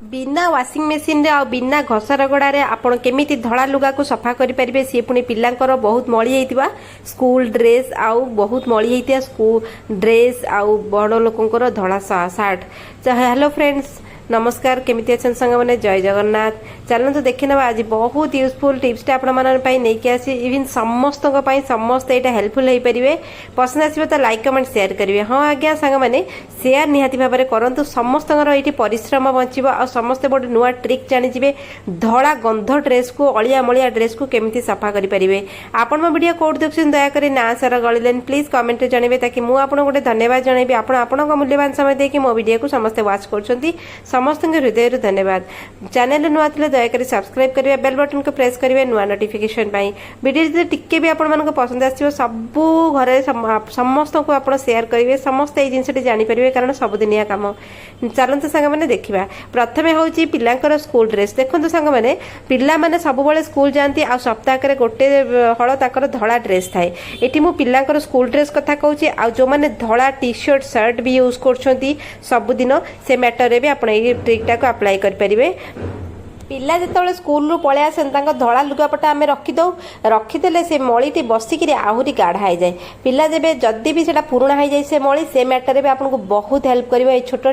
बिना washing machine रे आ बिना घसर गड़ारे आपण केमिति धड़ा लुगा को सफा करि परिबे सी पुनी पिल्लांकर बहुत मळी हेतिबा स्कूल ड्रेस आउ बहुत मळी हेतिया स्कूल ड्रेस आउ बड़ लोकंकर धड़ा शर्ट। हेलो फ्रेंड्स, नमस्कार, केमिति अछन संग माने जय जगन्नाथ। चलନ୍ତୁ देखिनबा आज बहुत यूजफुल टिप्स टा आपण मन पई नै के आसी इवन समस्त को पई समस्त एटा हेल्पफुल हे परिबे। पसंद आसीबो त लाइक कमेंट शेयर करिवे। हां आज्ञा संग माने शेयर निहाती भाबरे करंतु। समस्तଙ୍କର एठी परिश्रम बंचिबो आ समस्त बड नुवा ट्रिक जानि जिवे धड़ा गंध ड्रेस को अलिया मलिया ड्रेस को केमिति सफा करि परिबे। आपण मो वीडियो कोड देखछन दया करी ना सारा गळिलेन प्लीज कमेंट रे जणेबे ताकि मु आपण गोटे धन्यवाद जणेबे। आपण आपनका मूल्यवान समय देकी मो वीडियो को समस्त वाच करछंती। समस्त हृदय धन्यवाद। चैनल नुआ थे दयाकोरी सब्सक्राइब करेंगे, बेल बटन को प्रेस करेंगे नुआ नोटिफिकेशन पाई। वीडियो टिके भी आपण पसंद आसो सबू घरे समस्त को आप शेयर करेंगे, समस्त ये जिनस जानीपर कारण सबुदिनिया कम। चलते सांग मैंने देखा प्रथम हूँ पिलांकर स्कूल ड्रेस। देखो सांग मैंने पिला माने सब स्कूल जाती आ सप्ताह गोटे हल ताकर धड़ा ड्रेस थाए। ये मु पिलांकर स्कूल ड्रेस कथा कहूँ आ जो मैंने धड़ा टी शर्ट शर्ट भी यूज कर सबुदिन से मैटर भी आप ट्रिक को अप्लाई करें। पिला जिते स्कूल रू पलि आसे धड़ा लुगापटा आम रखीदे से मळीटी बसिक आहरी गाढ़ा हो जाए। पिला जब जदि भी पुराणा हो जाए से मळी से मैटर भी आपको बहुत हेल्प कर छोट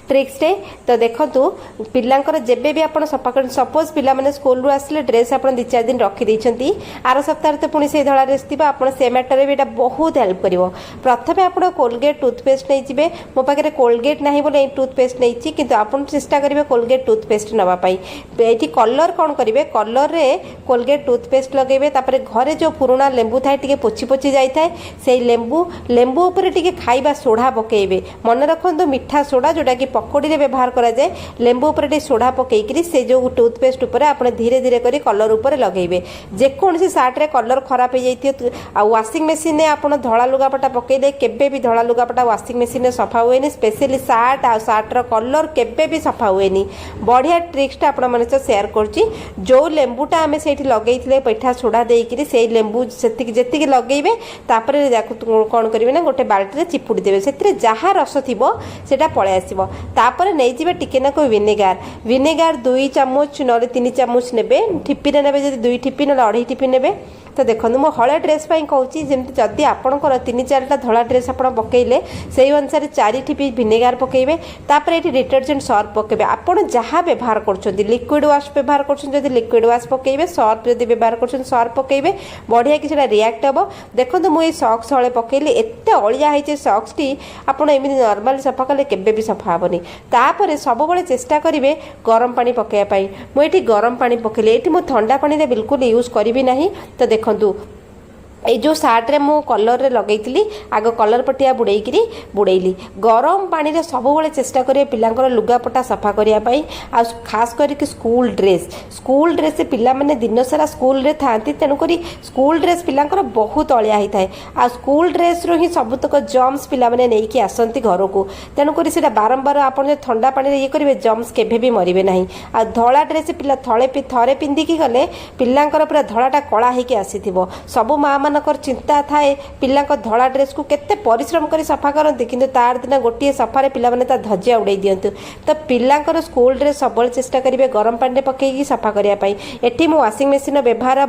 ट्रिक्सटे। तो देखु पिलांकर जेबे भी आप सफा कर सपोज पिला माने स्कूल रू आसले ड्रेस आप 2-4 दिन रखी आर सप्ताह तो पुणी से धड़ा ड्रेस थी आप से मैटर भी बहुत हेल्प कर। प्रथम आप कोलगेट टूथपेस्ट नहीं जाए। मो पाखे कोलगेट ना बोले टूथपेस्ट नहीं कि आप चेष्टा करेंगे कोलगेट टूथपेस्ट नापाई। ये कलर कौन करेंगे, कलर रे कोलगेट टूथपेस्ट लगे तापर घरे जो पुराना लेंबू थाए टिके पोछि पोछि जाई थाए से लेंबू ऊपर टिके खाइबा सोडा पकेइबे। मन रखंतु मीठा सोडा जोटा कि पकोड़ी रे व्यवहार करा जाए। लेंबू ऊपर टिके सोडा पकेइकरी से जो टूथपेस्ट ऊपर आपण धीरे धीरे करी कलर ऊपर लगेइबे। जे कोनसी सार्ट रे कलर खराब हो जाइतियो आ वाशिंग मशीन ने आपण धड़ा लुगापटा पकेइले केबे भी धड़ा लुगापटा वाशिंग मशीन ने सफा हुएनी। स्पेशली सार्ट आ सार्ट रो कलर केबे भी सफा हुएनी। बढ़िया ट्रिक्सटा आपण माने शेयर करछि। जो लेंबूटा आमे सेठी लगेइथिले पैठा सोडा देइकरी से लेंबू सेतिक जेतिक लगेइबे तापर कोन करिवे ना गोटे बाल्टी रे चिपुडी देबे। सेतिरे जहा रस थिबो सेटा पळे आसीबो। तापर नै जिवे टिके ना को विनेगार 2 चामच न 3 चामच नेबे। ठिपी रे नेबे जदि 2 ठिपी न 2.5 ठिपी नेबे। तो देखो मो हले ड्रेस कहूँ जमी जदि आपंकर 3-4टा धड़ा ड्रेस आप पकईले से अनुसार 4 ठिपी विनेगार पकेबे। तापर ये डिटर्जेंट सर्फ पकेबे। आपड़ जहाँ व्यवहार कर लिक्विड वाश व्यवहार कर लिक्विड वाश पकेबे। सर्फ जब व्यवहार कर सर्फ पकेबे बढ़िया कि रिएक्ट हम। देखो मुझे सक्स हले पकेली एत अलिया होती सक्स टी आपड़ एमती नर्माली सफा कले केबे भी सफा हेनी। तापर सब चेष्टा करेंगे गरम पानी पकेवाई। मुझे गरम पानी पकेली ये मुझे ठंडा पानी बिल्कुल यूज करी ना। तो देखो ये जो सार्ट रे मु कलर रे लगेइतिली आग कलर पटिया बुड़ेली गरम पानी रे सब चेष्टा करिए पिलांकर लुगापटा सफा करिया पई। आ खास करके स्कूल ड्रेस पिला माने दिन सारा स्कूल रे थांती तेनु करी स्कूल ड्रेस पिलांकर बहुत अलिया ही थाए। आ स्कूल ड्रेस रो ही सबतक जम्स पिला माने नै कि आसंती घर को तेनु करी सेटा बारंबार आपण ठंडा पानी रे ये करिवे जम्स केभे भी मरिबे नाही। आ धड़ा ड्रेस पिला थरे पिंदी की गले पिलांकर पूरा धड़ाटा कला हेकी आसीथिबो। सब मां मानकर चिंता थाए पिला धड़ा ड्रेस को केते परिश्रम कर सफा करते किंतु तार दिन गोटे सफारे पिला माने ता धज्जिया उड़ाई दियंतु। तो पिलांकर स्कूल ड्रेस सब चेष्टा करेंगे गरम पानी पकईकी सफा करने। एटी मु वाशिंग मशीन व्यवहार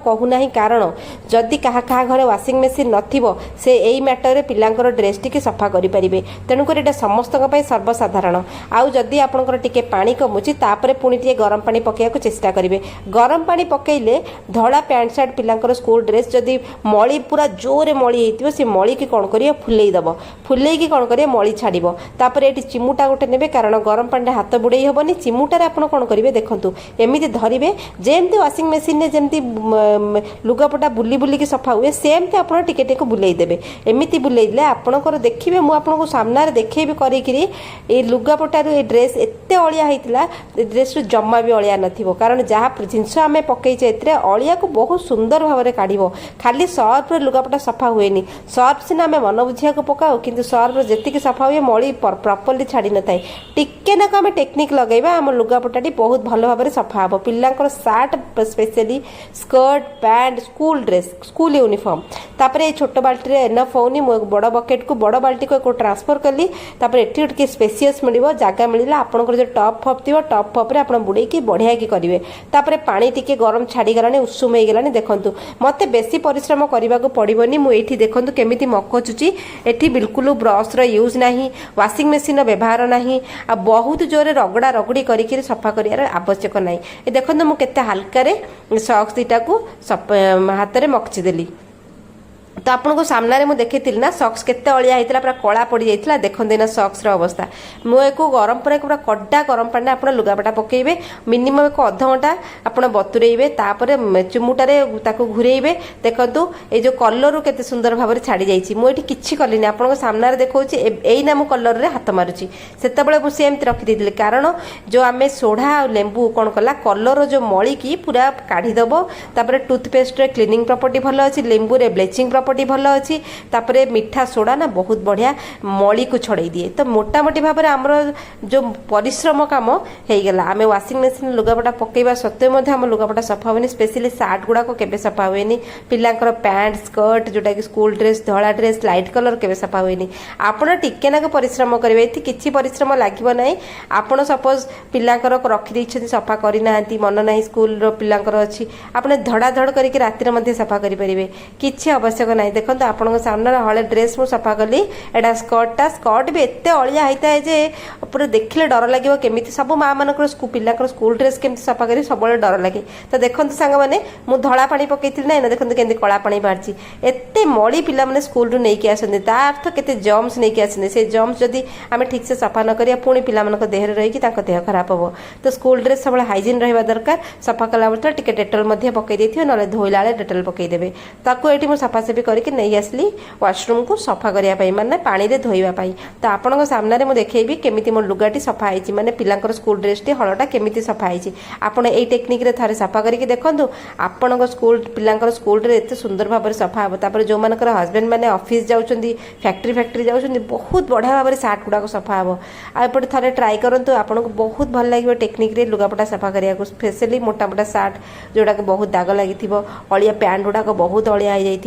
कहूना कारण जदि क्या घरे वाशिंग मशीन नथिबो से यही मैटर पिलांकर ड्रेस टी सफा करेंगे। तेणुक समस्त सर्वसाधारण। आउ जदि आपंकर टिके पानी कमुची तापर पुणी टे गरम पानी पकेया चेष्टा करेंगे। गरम पानी पकईले धड़ा पैंट सार्ट पिलांकर स्कूल ड्रेस जदि मली पूरा जोरे मली होती से मली की कौन करिए फुलेईदब। फुलेईकी कौन करिए मली छाड़ब। तापर ये चिमुटा गोटे नेबे कारण गरम पानी हाथ बुड़े हेनी। चिमुटार आप कौन करेंगे देखूँ एमती धरवे जमती वाशिंग मशीन में जमती लुगापटा बुली बुलिकी सफा हुए सेमती आप टिके बुलेदेवे। एमती बुलेदे आपंकर देखिए मुझे सामने देखेबी करी लुगापटार ये ड्रेस एत अलिया होता ड्रेस जमा भी अलिया नथिबो कारण जहाँ जिनस आम पकईचे अलिया को बहुत सुंदर भाव में काढ़। खाली सर्फ लुगापटा सफा हुएनी। सर्फ सीना आम मन बुझिया पकाऊ कि सर्फ जी सफा हुए मली प्रॉपर्ली छाड़ी न थाए। टिके ना आम टेक्निक लगेगा आम लुगापटाटी बहुत भल भाव में सफा हम। पिलांकर shirt specially skirt pant school dress school uniform तापर ये छोट बाल्टी रे एनफ होनी बड़ बकेट को बड़ बाल्टी को ट्रांसफर कली। तापर एटी टिके स्पेसियस मिल जगह मिलला आपंकर जो टप फप थी टप फप्रे आप बुड़े बढ़िया कि करेंगे तापर पानी टिके गरम छाड़गलानी उषुम हो गलानी देखूँ मत बेसी परिश्रम करने को पड़ोनी मुझे देखूँ केमी मखचुची एठी बिल्कुल ब्रश यूज ना वाशिंग मेसीन व्यवहार ना आ बहुत जोरे रगड़ा रगड़ी करके सफा कर आवश्यक ना देखो मुझे हाल्कार सक्स दुटा को हाथ में मकचिदेली तो आपको सामने मुझे देखी ना सक्स केते अलिया होता पूरा कला पड़ जाता देखते ना सक्स अवस्था मुझे गरम पर पूरा कड़ा गरम पानी आप लुगापटा पकेबे मिनिमम एक अध घंटा आप बतुरेबे तापर चुमुटारे घूरेबे देखु ये जो कलर के सुंदर भाव में छाड़ी जाइए मुझे किसी कलिनी आप सामने देखा यहीना मु कलर में हाथ मारुची से मुझे एमती रखीदी कारण जो आम सोढ़ा और लेंबू कौन कला कलर जो मली की पूरा काढ़ीदेव तापर टूथपेस्ट क्लीनिंग प्रॉपर्टी भल अच्छी लेंबू रे ब्लीचिंग प्रॉपर्टी भल अच्छी तापर मीठा सोडा ना बहुत बढ़िया मली को छड़े दिए तो मोटामोटी भाव में आमर जो परिश्रम कम हो गला आम वाशिंग मेसीन लुगापटा पकेवा सत्वे आम लुगापटा सफा हुए स्पेशली सार्ट गुड़ाक केबे सफा हुए पिलांकर पैंट स्कर्ट जोटा कि स्कूल ड्रेस धला ड्रेस लाइट कलर केबे सफा हुए आपड़ टिके नाक परिश्रम करेंगे ये किसी परिश्रम लगे ना आपड़ सपोज पिलांकर रखी सफा करना मन ना स्कूल पिलांकर अच्छी आपने धड़ाधड़ करके रातिर सफा करेंगे किसी आवश्यक ना देखो आपन सामने हले ड्रेस मुझे सफा कली एटा स्कर्ट भी एत अलिया होता है जे पूरा देखले डर लगे केमी सब माँ मान पिलांकर स्कूल ड्रेस केमी सफा कर सब डर लगे तो देखते सांग मैंने मुझे धला पानी पकई ना देखते केमी कला पानी बाहरी एत मड़ी पिला मैंने स्कूल रू नहीं आसती ता अर्थ के जम्स नहीं आसते से जम्स जदि आम ठीक से सफा न करिया पुणी पिला देहरे रही देह खराब हम तो स्कूल ड्रेस सब हाइजीन रहा दरकार सफा कला टे डेटल पकई देथिबे ना धोइला डेटल पकईदेवे ताकू ये मुझे सफासफी करके नहीं आसली वाशरूम को सफा करने माने पानी रे धोइबा तो आपण सामने मुझे देखी केमी मो लुगाटी सफा होती माने पिलांकर स्कूल ड्रेस टी हलटा केमी सफा होती आपड़ यही टेक्निक रे थारे सफा करके देखूँ आपण स्कूल पिलांकर स्कूल ड्रेस एत सुंदर भाव में सफा हे तापर जो मानकर हस्बैंड मैंने ऑफिस जाउछंदी फैक्ट्री जाउछंदी बहुत बढ़िया भाव में सार्ट गुड़ाक सफा हे आपटे थे ट्राए करूँ आपको बहुत भल लगे टेक्निक रे लुगापटा सफा करने स्पेशली मोटा मोटा सार्ट जोड़ा बहुत दाग लगी अलिया पैंट गुड़ाक बहुत अलिया हो जाइए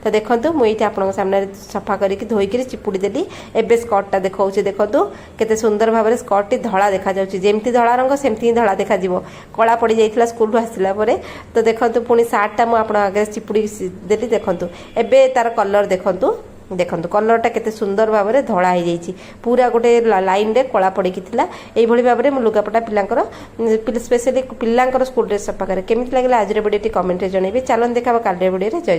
तो देखो मुझे आपन सामने सफा करके धोईक चिपुड़ी देली एबे स्कर्टा देखा देखो केते सुंदर भाव में स्कर्ट धला देखा जमी धला रंग सेमती धला देखा कला पड़ जाइए स्कूल आसला तो देखो पुणी सार्टा मुझे आगे चिपुड़ी देली देखो एबे तार कलर देखो देखो कलरटा केते सुंदर भाव में धला हो जाइए पूरा गोटे लाइन रे कला पड़ी यही भाव में लुगापटा पिलांकर स्पेशली पिलांकर स्कूल ड्रेस सफा करे केमी लगे आज वीडियो कमेंट जनइबे चलन देखा काली वीडियो जय।